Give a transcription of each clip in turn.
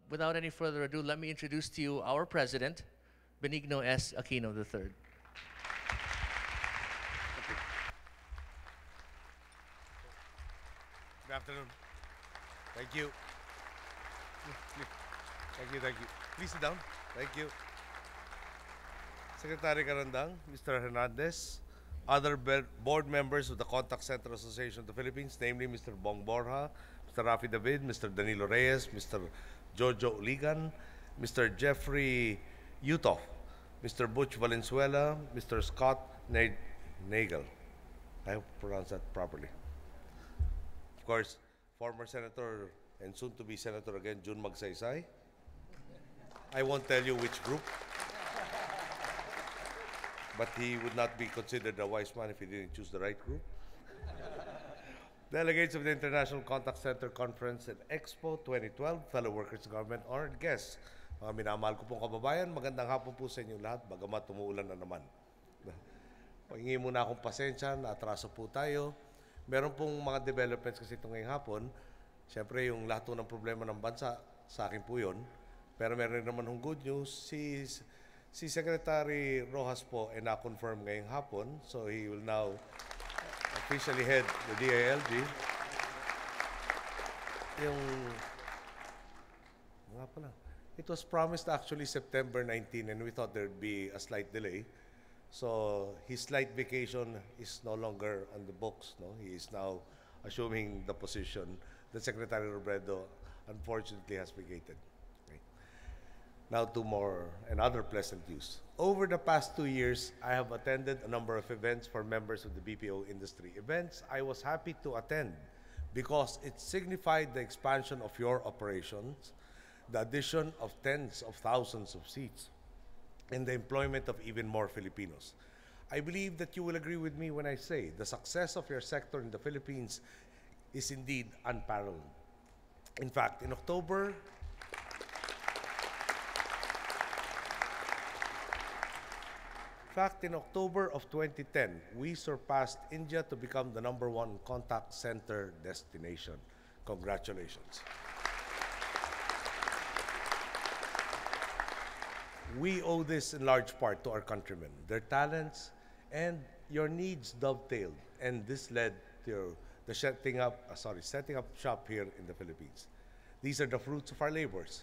without any further ado, let me introduce to you our president, Benigno S. Aquino III. Good afternoon. Thank you. Thank you. Please sit down. Thank you. Secretary Carandang, Mr. Hernandez, other board members of the Contact Center Association of the Philippines, namely Mr. Bong Borja, Mr. Rafi David, Mr. Danilo Reyes, Mr. Jojo Ligan, Mr. Jeffrey Utoff, Mr. Butch Valenzuela, Mr. Scott Nagel. I hope I pronounced that properly. Of course, former Senator and soon-to-be Senator again, Jun Magsaysay. I won't tell you which group, but he would not be considered a wise man if he didn't choose the right group. Delegates of the International Contact Center Conference and Expo 2012, fellow workers of government, honored guests. Mga minamahal ko pong kababayan, magandang hapon po sa inyong lahat, bagamat tumuulan na naman. Pahingi muna akong pasensya, naatraso po tayo. Meron pong mga developments kasi ito ngayong hapon. Siyempre, yung lahat ng problema ng bansa, sa akin po yun. Pero meron naman yung good news. Si Secretary Rojas po ay na-confirm ngayong hapon. So he will now officially head the DILG. It was promised actually September 19 and we thought there'd be a slight delay. So his slight vacation is no longer on the books. No? He is now assuming the position that Secretary Robredo unfortunately has vacated. Okay. Now to more and other pleasant news. Over the past 2 years, I have attended a number of events for members of the BPO industry. Events I was happy to attend because it signified the expansion of your operations, the addition of tens of thousands of seats, and the employment of even more Filipinos. I believe that you will agree with me when I say the success of your sector in the Philippines is indeed unparalleled. In fact, in October of 2010, we surpassed India to become the #1 contact center destination. Congratulations. We owe this in large part to our countrymen. Their talents and your needs dovetailed, and this led to the setting up shop here in the Philippines. These are the fruits of our labors.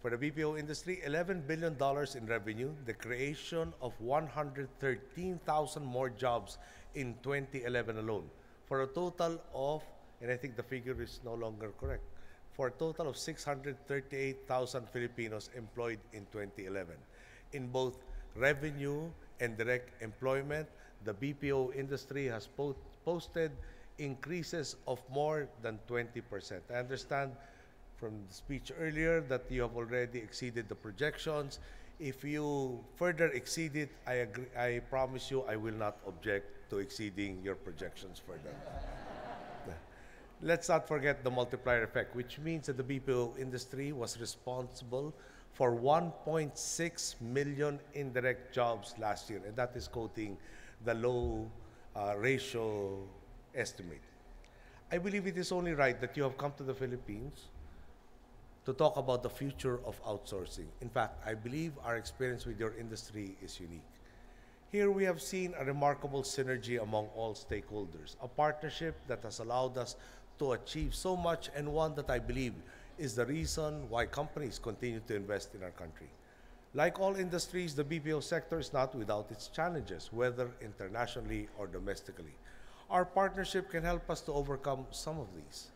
For the BPO industry, $11 billion in revenue, the creation of 113,000 more jobs in 2011 alone, for a total of, and I think the figure is no longer correct, for a total of 638,000 Filipinos employed in 2011. In both revenue and direct employment, the BPO industry has posted increases of more than 20%. I understand from the speech earlier that you have already exceeded the projections. If you further exceed it, I promise you I will not object to exceeding your projections further. Let's not forget the multiplier effect, which means that the BPO industry was responsible for 1.6 million indirect jobs last year, and that is quoting the low ratio estimate. I believe it is only right that you have come to the Philippines to talk about the future of outsourcing. In fact, I believe our experience with your industry is unique. Here we have seen a remarkable synergy among all stakeholders, a partnership that has allowed us to achieve so much, and one that I believe is the reason why companies continue to invest in our country. Like all industries, the BPO sector is not without its challenges, whether internationally or domestically. Our partnership can help us to overcome some of these.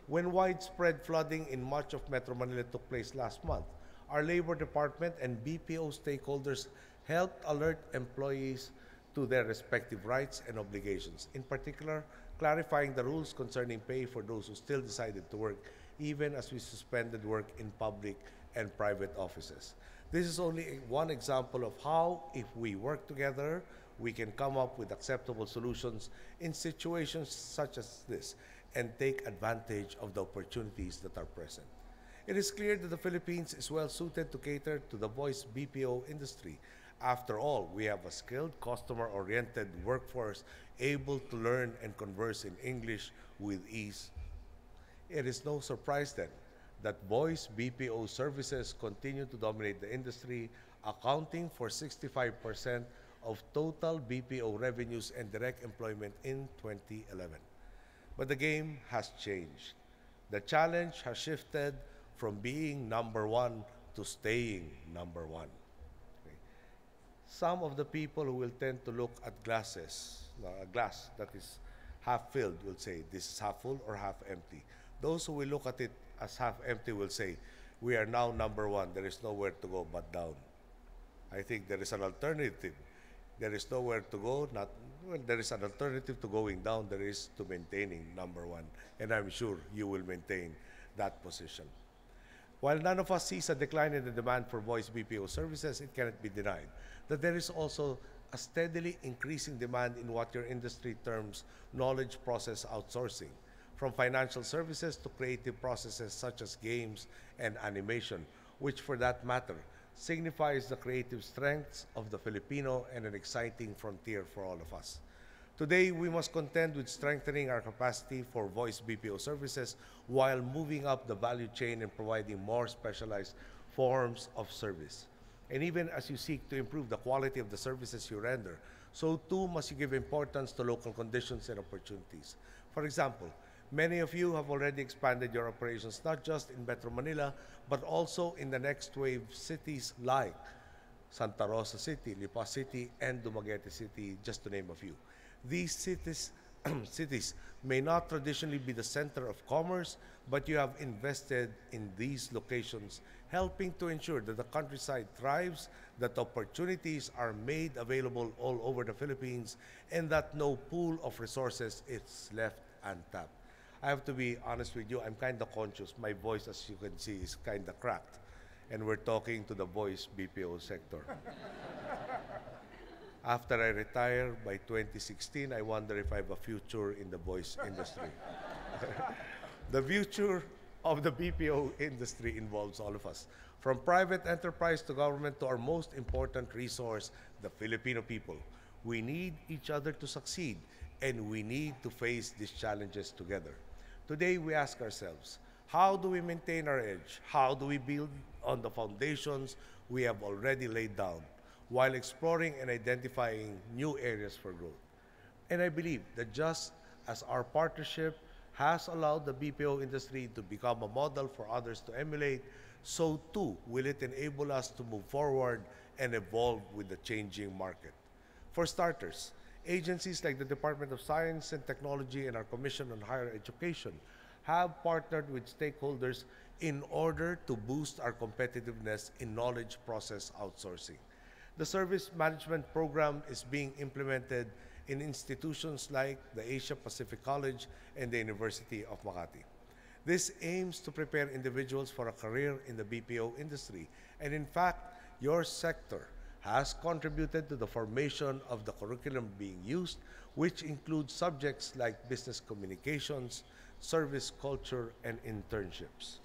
When widespread flooding in much of Metro Manila took place last month, our Labor Department and BPO stakeholders helped alert employees to their respective rights and obligations, in particular, clarifying the rules concerning pay for those who still decided to work, even as we suspended work in public and private offices. This is only one example of how, if we work together, we can come up with acceptable solutions in situations such as this and take advantage of the opportunities that are present. It is clear that the Philippines is well suited to cater to the voice BPO industry. After all, we have a skilled, customer-oriented workforce able to learn and converse in English with ease. It is no surprise then that voice BPO services continue to dominate the industry, accounting for 65% of total BPO revenues and direct employment in 2011. But the game has changed. The challenge has shifted from being number one to staying number one. Okay. Some of the people who will tend to look at glasses, a glass that is half filled will say, this is half full or half empty. Those who will look at it as half empty will say, we are now number one. There is nowhere to go but down. I think there is an alternative. There is nowhere to go. There is an alternative to going down. There is to maintaining number one. And I'm sure you will maintain that position. While none of us sees a decline in the demand for voice BPO services, it cannot be denied that there is also a steadily increasing demand in what your industry terms knowledge process outsourcing, from financial services to creative processes such as games and animation, which for that matter signifies the creative strengths of the Filipino and an exciting frontier for all of us. Today, we must contend with strengthening our capacity for voice BPO services while moving up the value chain and providing more specialized forms of service. And even as you seek to improve the quality of the services you render, so too must you give importance to local conditions and opportunities. For example, many of you have already expanded your operations not just in Metro Manila, but also in the next wave cities like Santa Rosa City, Lipa City, and Dumaguete City, just to name a few. These cities may not traditionally be the center of commerce, but you have invested in these locations, helping to ensure that the countryside thrives, that opportunities are made available all over the Philippines, and that no pool of resources is left untapped. I have to be honest with you, I'm kind of conscious. My voice, as you can see, is kind of cracked. And we're talking to the voice BPO sector. After I retire by 2016, I wonder if I have a future in the voice industry. The future of the BPO industry involves all of us, from private enterprise to government to our most important resource, the Filipino people. We need each other to succeed, and we need to face these challenges together. Today, we ask ourselves, how do we maintain our edge? How do we build on the foundations we have already laid down, while exploring and identifying new areas for growth? And I believe that just as our partnership has allowed the BPO industry to become a model for others to emulate, so too will it enable us to move forward and evolve with the changing market. For starters, agencies like the Department of Science and Technology and our Commission on Higher Education have partnered with stakeholders in order to boost our competitiveness in knowledge process outsourcing. The service management program is being implemented in institutions like the Asia Pacific College and the University of Makati. This aims to prepare individuals for a career in the BPO industry, and in fact, your sector has contributed to the formation of the curriculum being used, which includes subjects like business communications, service culture, and internships.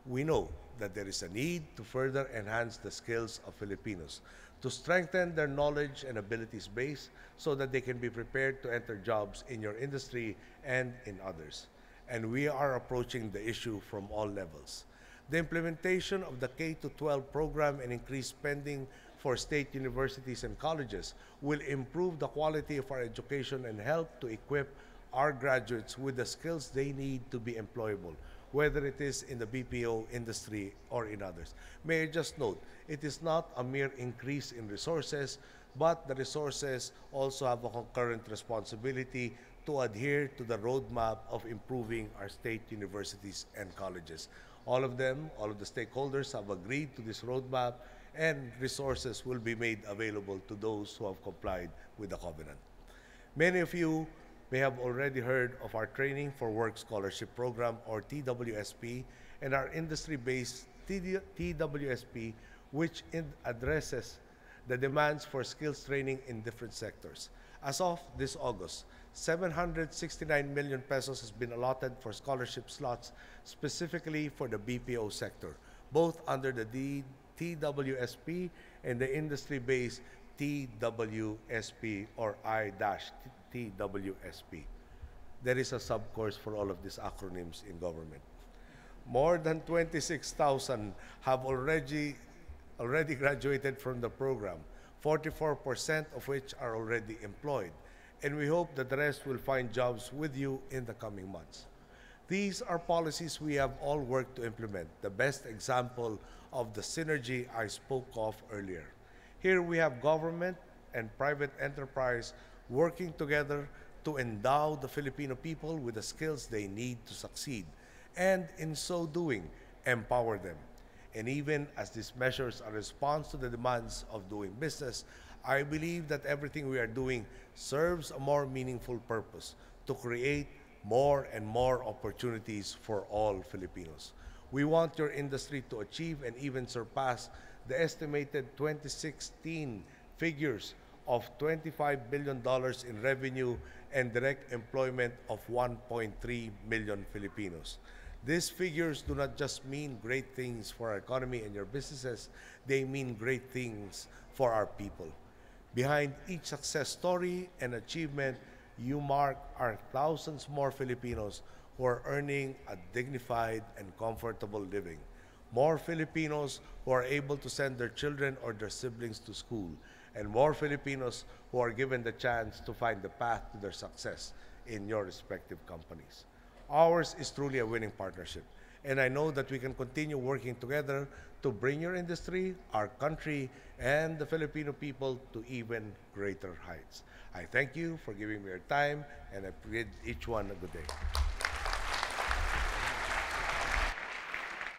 We know that there is a need to further enhance the skills of Filipinos, to strengthen their knowledge and abilities base so that they can be prepared to enter jobs in your industry and in others. And we are approaching the issue from all levels. The implementation of the K-12 program and increased spending for state universities and colleges will improve the quality of our education and help to equip our graduates with the skills they need to be employable, whether it is in the BPO industry or in others. May I just note, it is not a mere increase in resources, but the resources also have a concurrent responsibility to adhere to the roadmap of improving our state universities and colleges. All of them, all of the stakeholders have agreed to this roadmap, and resources will be made available to those who have complied with the covenant. Many of you may have already heard of our Training for Work Scholarship Program, or TWSP, and our industry-based TWSP, which addresses the demands for skills training in different sectors. As of this August, 769 million pesos has been allotted for scholarship slots specifically for the BPO sector, both under the TWSP and the industry-based TWSP or I-TWSP. There is a sub-course for all of these acronyms in government. More than 26,000 have already graduated from the program, 44% of which are already employed. And we hope that the rest will find jobs with you in the coming months. These are policies we have all worked to implement, the best example of the synergy I spoke of earlier. Here we have government and private enterprise working together to endow the Filipino people with the skills they need to succeed, and in so doing, empower them. And even as these measures are a response to the demands of doing business, I believe that everything we are doing serves a more meaningful purpose to create more and more opportunities for all Filipinos. We want your industry to achieve and even surpass the estimated 2016 figures of $25 billion in revenue and direct employment of 1.3 million Filipinos. These figures do not just mean great things for our economy and your businesses, they mean great things for our people. Behind each success story and achievement, you mark are thousands more Filipinos who are earning a dignified and comfortable living. More Filipinos who are able to send their children or their siblings to school, and more Filipinos who are given the chance to find the path to their success in your respective companies. Ours is truly a winning partnership, and I know that we can continue working together to bring your industry, our country, and the Filipino people to even greater heights. I thank you for giving me your time, and I bid each one a good day.